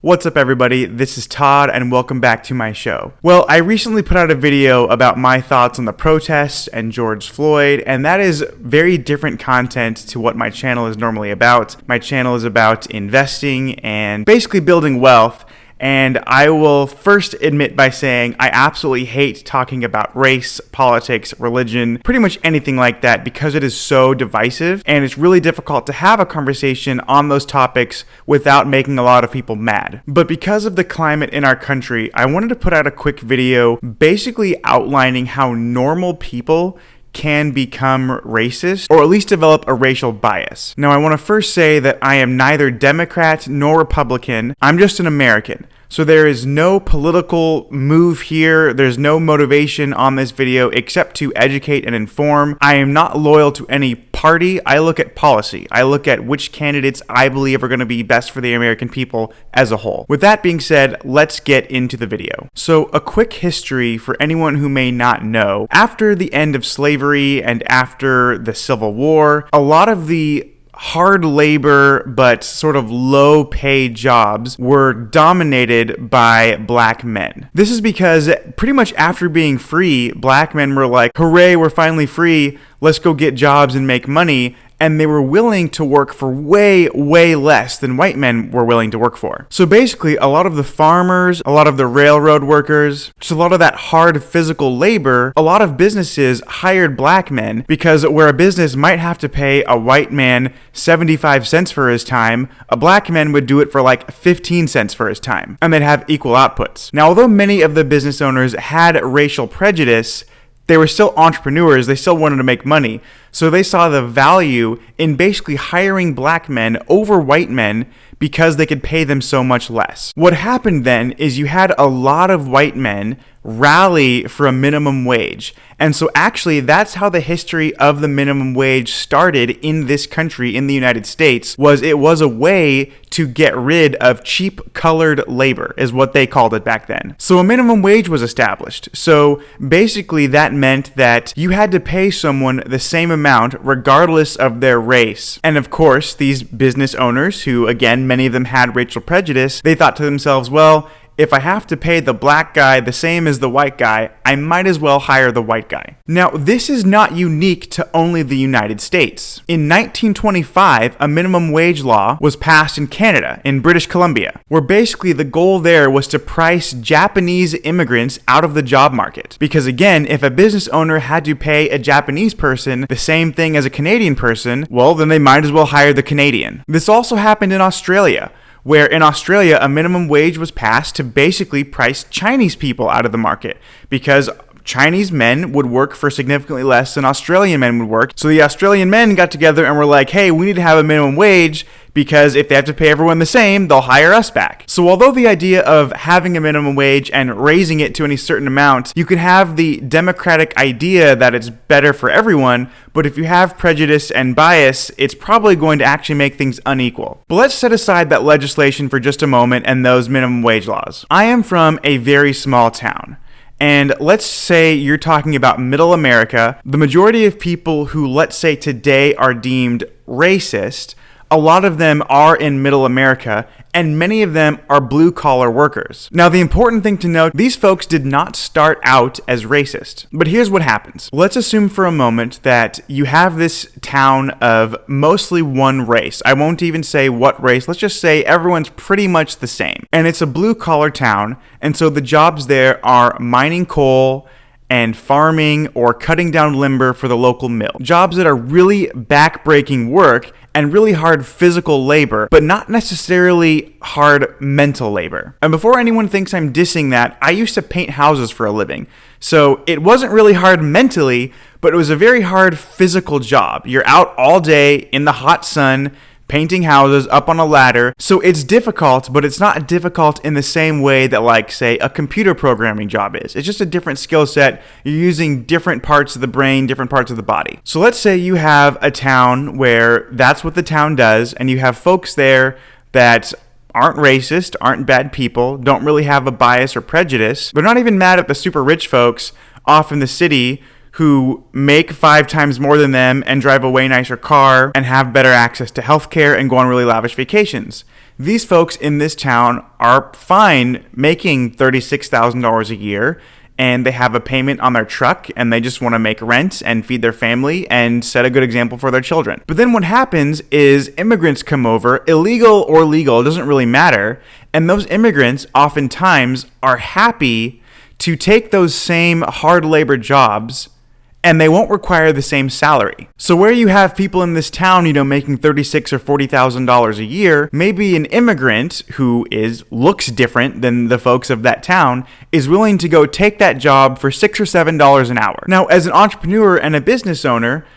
What's up everybody, this is Todd and welcome back to my show. Well, I recently put out a video about my thoughts on the protests and George Floyd, and that is very different content to what my channel is normally about. My channel is about investing and basically building wealth. And I will first admit by saying I absolutely hate talking about race, politics, religion, pretty much anything like that because it is so divisive and it's really difficult to have a conversation on those topics without making a lot of people mad. But because of the climate in our country, I wanted to put out a quick video basically outlining how normal people can become racist, or at least develop a racial bias. Now, I want to first say that I am neither Democrat nor Republican. I'm just an American. So there is no political move here. There's no motivation on this video except to educate and inform. I am not loyal to any party. I look at policy. I look at which candidates I believe are going to be best for the American people as a whole. With that being said, let's get into the video. So a quick history for anyone who may not know. After the end of slavery and after the Civil War, a lot of the hard labor but sort of low paid jobs were dominated by black men. This is because pretty much after being free, black men were like, hooray, we're finally free, let's go get jobs and make money. And they were willing to work for way less than white men were willing to work for. So basically, a lot of the farmers, a lot of the railroad workers, just a lot of that hard physical labor, a lot of businesses hired black men because where a business might have to pay a white man 75 cents for his time, a black man would do it for like 15 cents for his time, and they'd have equal outputs. Now, although many of the business owners had racial prejudice, they were still entrepreneurs, they still wanted to make money. So they saw the value in basically hiring black men over white men because they could pay them so much less. What happened then is you had a lot of white men rally for a minimum wage. And so actually that's how the history of the minimum wage started in this country, in the United States, it was a way to get rid of cheap colored labor, is what they called it back then. So a minimum wage was established. So basically that meant that you had to pay someone the same amount regardless of their race. And of course, these business owners, who again, many of them had racial prejudice, they thought to themselves, well, if I have to pay the black guy the same as the white guy, I might as well hire the white guy. Now, this is not unique to only the United States. In 1925, a minimum wage law was passed in Canada, in British Columbia, where basically the goal there was to price Japanese immigrants out of the job market. Because again, if a business owner had to pay a Japanese person the same thing as a Canadian person, well, then they might as well hire the Canadian. This also happened in Australia, where in Australia, a minimum wage was passed to basically price Chinese people out of the market because Chinese men would work for significantly less than Australian men would work. So the Australian men got together and were like, hey, we need to have a minimum wage because if they have to pay everyone the same, they'll hire us back. So although the idea of having a minimum wage and raising it to any certain amount, you can have the democratic idea that it's better for everyone, but if you have prejudice and bias, it's probably going to actually make things unequal. But let's set aside that legislation for just a moment and those minimum wage laws. I am from a very small town. And let's say you're talking about middle America. The majority of people who, let's say today, are deemed racist, a lot of them are in middle America, and many of them are blue-collar workers. Now, the important thing to note, these folks did not start out as racist. But here's what happens. Let's assume for a moment that you have this town of mostly one race. I won't even say what race. Let's just say everyone's pretty much the same. And it's a blue-collar town, and so the jobs there are mining coal and farming or cutting down lumber for the local mill. Jobs that are really back-breaking work and really hard physical labor, but not necessarily hard mental labor. And before anyone thinks I'm dissing that, I used to paint houses for a living. So it wasn't really hard mentally, but it was a very hard physical job. You're out all day in the hot sun, painting houses up on a ladder. So it's difficult, but it's not difficult in the same way that, like, say, a computer programming job is. It's just a different skill set. You're using different parts of the brain, different parts of the body. So let's say you have a town where that's what the town does, and you have folks there that aren't racist, aren't bad people, don't really have a bias or prejudice. They're not even mad at the super rich folks off in the city who make 5 times more than them and drive a way nicer car and have better access to healthcare and go on really lavish vacations. these folks in this town are fine making $36,000 a year, and they have a payment on their truck, and they just want to make rent and feed their family and set a good example for their children. But then what happens is immigrants come over, illegal or legal, it doesn't really matter, and those immigrants oftentimes are happy to take those same hard labor jobs, and they won't require the same salary. So where you have people in this town, making $36,000 or $40,000 a year, maybe an immigrant who looks different than the folks of that town is willing to go take that job for $6 or $7 an hour. Now, as an entrepreneur and a business owner,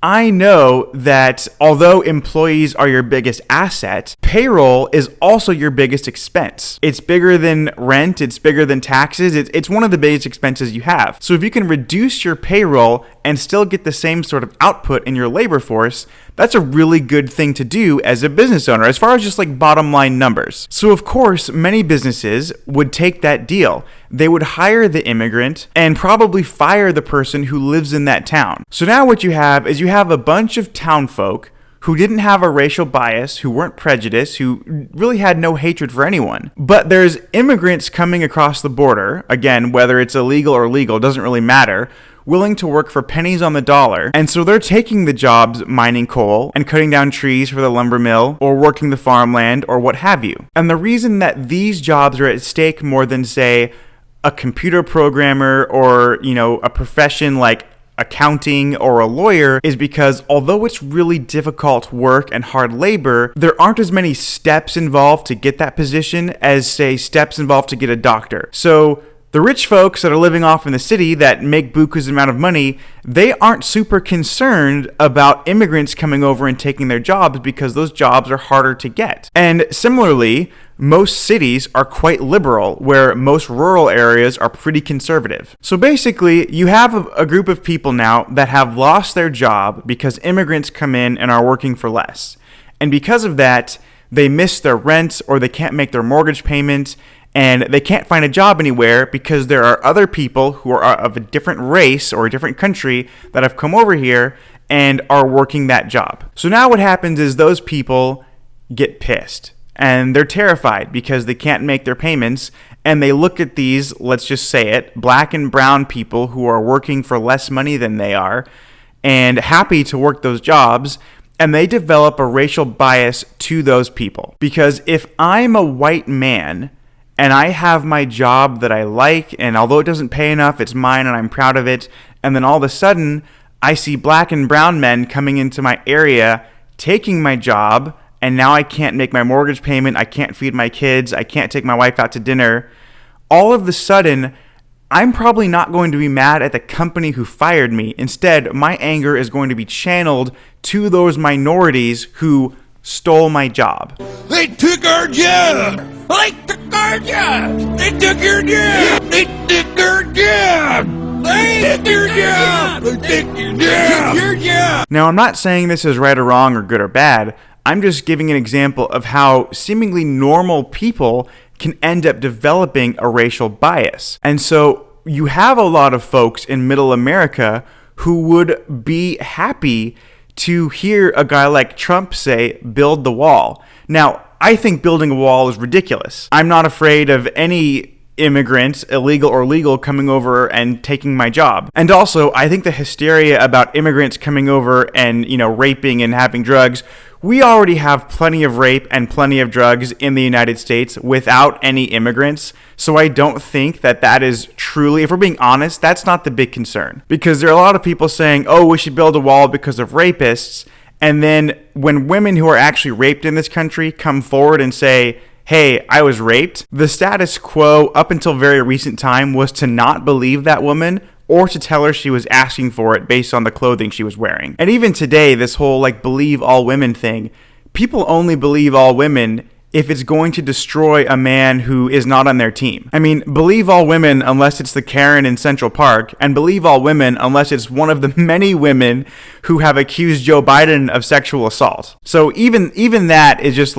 I know that although employees are your biggest asset, payroll is also your biggest expense. It's bigger than rent, it's bigger than taxes, it's one of the biggest expenses you have. So if you can reduce your payroll and still get the same sort of output in your labor force, that's a really good thing to do as a business owner, as far as just like bottom line numbers. So of course, many businesses would take that deal. They would hire the immigrant and probably fire the person who lives in that town. So now what you have is you have a bunch of town folk who didn't have a racial bias, who weren't prejudiced, who really had no hatred for anyone. But there's immigrants coming across the border, again, whether it's illegal or legal, doesn't really matter, willing to work for pennies on the dollar. And so they're taking the jobs mining coal and cutting down trees for the lumber mill or working the farmland or what have you. And the reason that these jobs are at stake more than, say, a computer programmer or, a profession like accounting or a lawyer is because although it's really difficult work and hard labor, there aren't as many steps involved to get that position as, say, steps involved to get a doctor. So the rich folks that are living off in the city that make buku's amount of money, they aren't super concerned about immigrants coming over and taking their jobs because those jobs are harder to get. And similarly, most cities are quite liberal, where most rural areas are pretty conservative. So basically, you have a group of people now that have lost their job because immigrants come in and are working for less. And because of that, they miss their rent or they can't make their mortgage payment, and they can't find a job anywhere because there are other people who are of a different race or a different country that have come over here and are working that job. So now what happens is those people get pissed and they're terrified because they can't make their payments, and they look at these, let's just say it, black and brown people who are working for less money than they are and happy to work those jobs, and they develop a racial bias to those people. Because if I'm a white man and I have my job that I like, and although it doesn't pay enough, it's mine and I'm proud of it, and then all of a sudden, I see black and brown men coming into my area, taking my job, and now I can't make my mortgage payment, I can't feed my kids, I can't take my wife out to dinner. All of a sudden, I'm probably not going to be mad at the company who fired me. Instead, my anger is going to be channeled to those minorities who stole my job. They took our job! They took our job! They took your job! They took our job! They took your job! They took your job! Took your job! Now, I'm not saying this is right or wrong or good or bad. I'm just giving an example of how seemingly normal people can end up developing a racial bias. And so you have a lot of folks in middle America who would be happy to hear a guy like Trump say, build the wall. Now, I think building a wall is ridiculous. I'm not afraid of any immigrants, illegal or legal, coming over and taking my job. And also, I think the hysteria about immigrants coming over and, raping and having drugs, we already have plenty of rape and plenty of drugs in the United States without any immigrants. So I don't think that is truly, if we're being honest, that's not the big concern. Because there are a lot of people saying, oh, we should build a wall because of rapists. And then when women who are actually raped in this country come forward and say, hey, I was raped, the status quo up until very recent time was to not believe that woman or to tell her she was asking for it based on the clothing she was wearing. And even today, this whole believe all women thing, people only believe all women if it's going to destroy a man who is not on their team. I mean, believe all women unless it's the Karen in Central Park, and believe all women unless it's one of the many women who have accused Joe Biden of sexual assault. So even that is just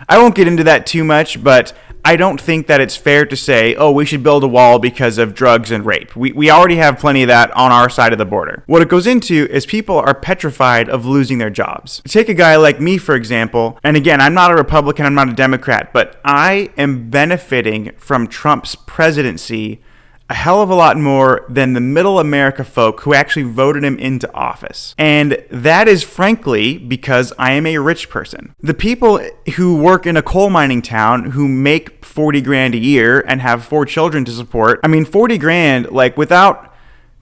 I won't get into that too much, but I don't think that it's fair to say, oh, we should build a wall because of drugs and rape. We already have plenty of that on our side of the border. What it goes into is people are petrified of losing their jobs. Take a guy like me, for example, and again, I'm not a Republican, I'm not a Democrat, but I am benefiting from Trump's presidency a hell of a lot more than the middle America folk who actually voted him into office. And that is frankly because I am a rich person. The people who work in a coal mining town who make 40 grand a year and have 4 children to support, I mean, 40 grand, like without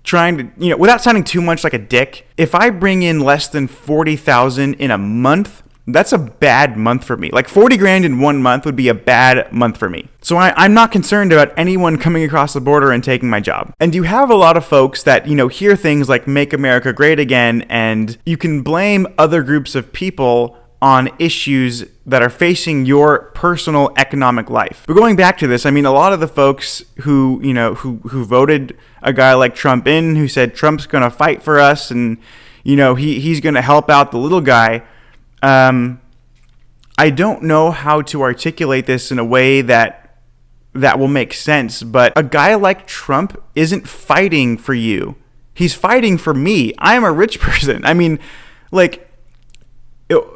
trying to, without sounding too much like a dick, if I bring in less than 40,000 in a month, that's a bad month for me. Like 40 grand in 1 month would be a bad month for me. So I'm not concerned about anyone coming across the border and taking my job. And you have a lot of folks that, hear things like Make America Great Again, and you can blame other groups of people on issues that are facing your personal economic life. But going back to this, I mean, a lot of the folks who voted a guy like Trump in, who said Trump's going to fight for us and, he's going to help out the little guy. I don't know how to articulate this in a way that will make sense, but a guy like Trump isn't fighting for you. He's fighting for me. I am a rich person. I mean,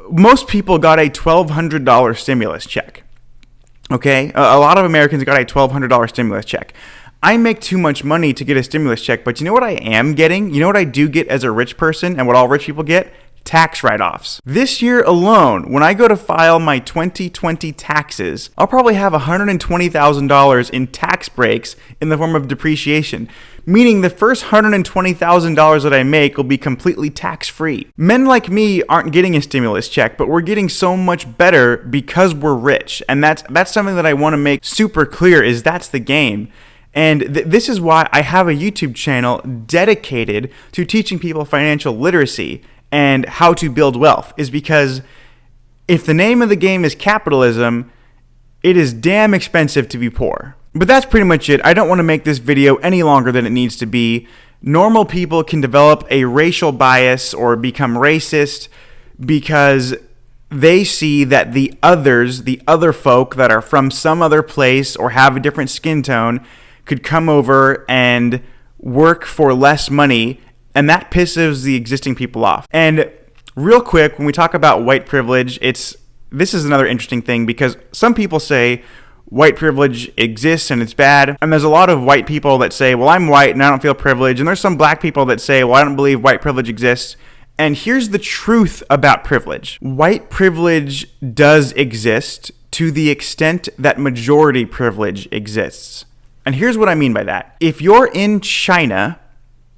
most people got a $1,200 stimulus check. Okay? A lot of Americans got a $1,200 stimulus check. I make too much money to get a stimulus check, but you know what I am getting? You know what I do get as a rich person and what all rich people get? Tax write-offs. This year alone, when I go to file my 2020 taxes, I'll probably have $120,000 in tax breaks in the form of depreciation, meaning the first $120,000 that I make will be completely tax-free. Men like me aren't getting a stimulus check, but we're getting so much better because we're rich, and that's something that I want to make super clear is that's the game. And this is why I have a YouTube channel dedicated to teaching people financial literacy and how to build wealth, is because if the name of the game is capitalism, it is damn expensive to be poor. But that's pretty much it. I don't want to make this video any longer than it needs to be. Normal people can develop a racial bias or become racist because they see that the other folk that are from some other place or have a different skin tone could come over and work for less money, and that pisses the existing people off. And real quick, when we talk about white privilege, this is another interesting thing because some people say white privilege exists and it's bad. And there's a lot of white people that say, well, I'm white and I don't feel privileged. And there's some black people that say, well, I don't believe white privilege exists. And here's the truth about privilege. White privilege does exist to the extent that majority privilege exists. And here's what I mean by that. If you're in China,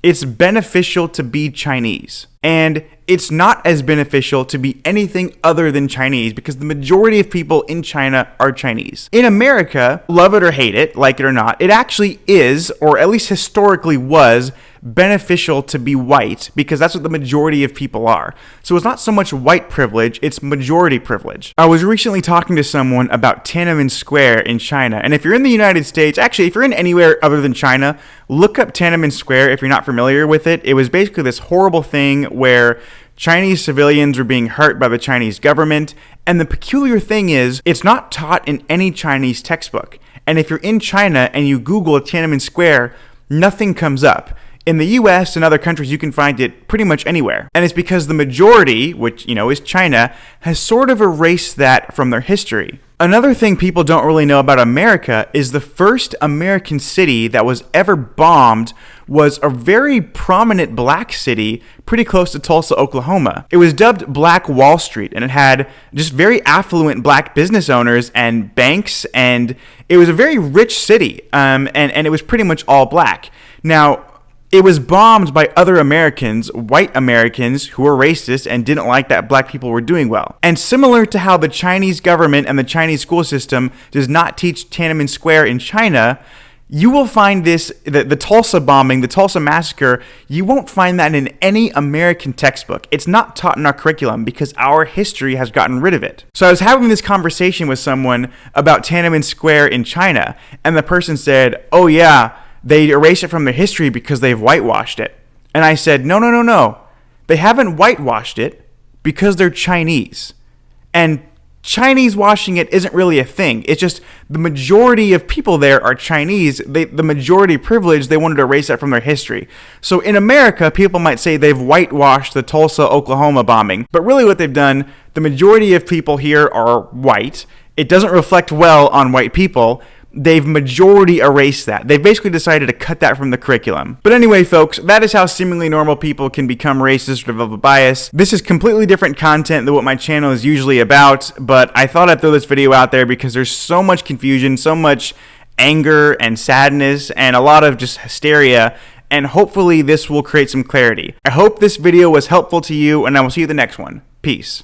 it's beneficial to be Chinese. And it's not as beneficial to be anything other than Chinese because the majority of people in China are Chinese. In America, love it or hate it, like it or not, it actually is, or at least historically was, beneficial to be white because that's what the majority of people are. So it's not so much white privilege, it's majority privilege. I was recently talking to someone about Tiananmen Square in China. And if you're in the United States, actually, if you're in anywhere other than China, look up Tiananmen Square if you're not familiar with it. It was basically this horrible thing where Chinese civilians were being hurt by the Chinese government. And the peculiar thing is, it's not taught in any Chinese textbook. And if you're in China and you Google Tiananmen Square, nothing comes up. In the US and other countries, you can find it pretty much anywhere. And it's because the majority, which, is China, has sort of erased that from their history. Another thing people don't really know about America is the first American city that was ever bombed was a very prominent black city pretty close to Tulsa, Oklahoma. It was dubbed Black Wall Street, and it had just very affluent black business owners and banks, and it was a very rich city, and it was pretty much all black. Now, it was bombed by other Americans, white Americans, who were racist and didn't like that black people were doing well. And similar to how the Chinese government and the Chinese school system does not teach Tiananmen Square in China, you will find the Tulsa bombing, the Tulsa massacre, you won't find that in any American textbook. It's not taught in our curriculum because our history has gotten rid of it. So I was having this conversation with someone about Tiananmen Square in China, and the person said, oh yeah, they erase it from their history because they've whitewashed it. And I said, no. They haven't whitewashed it because they're Chinese. And Chinese washing it isn't really a thing. It's just the majority of people there are Chinese. The majority privilege, they wanted to erase that from their history. So in America, people might say they've whitewashed the Tulsa, Oklahoma bombing. But really what they've done, the majority of people here are white. It doesn't reflect well on white people. They've majority erased that. They've basically decided to cut that from the curriculum. But anyway, folks, that is how seemingly normal people can become racist or develop a bias. This is completely different content than what my channel is usually about, but I thought I'd throw this video out there because there's so much confusion, so much anger and sadness, and a lot of just hysteria, and hopefully this will create some clarity. I hope this video was helpful to you, and I will see you in the next one. Peace.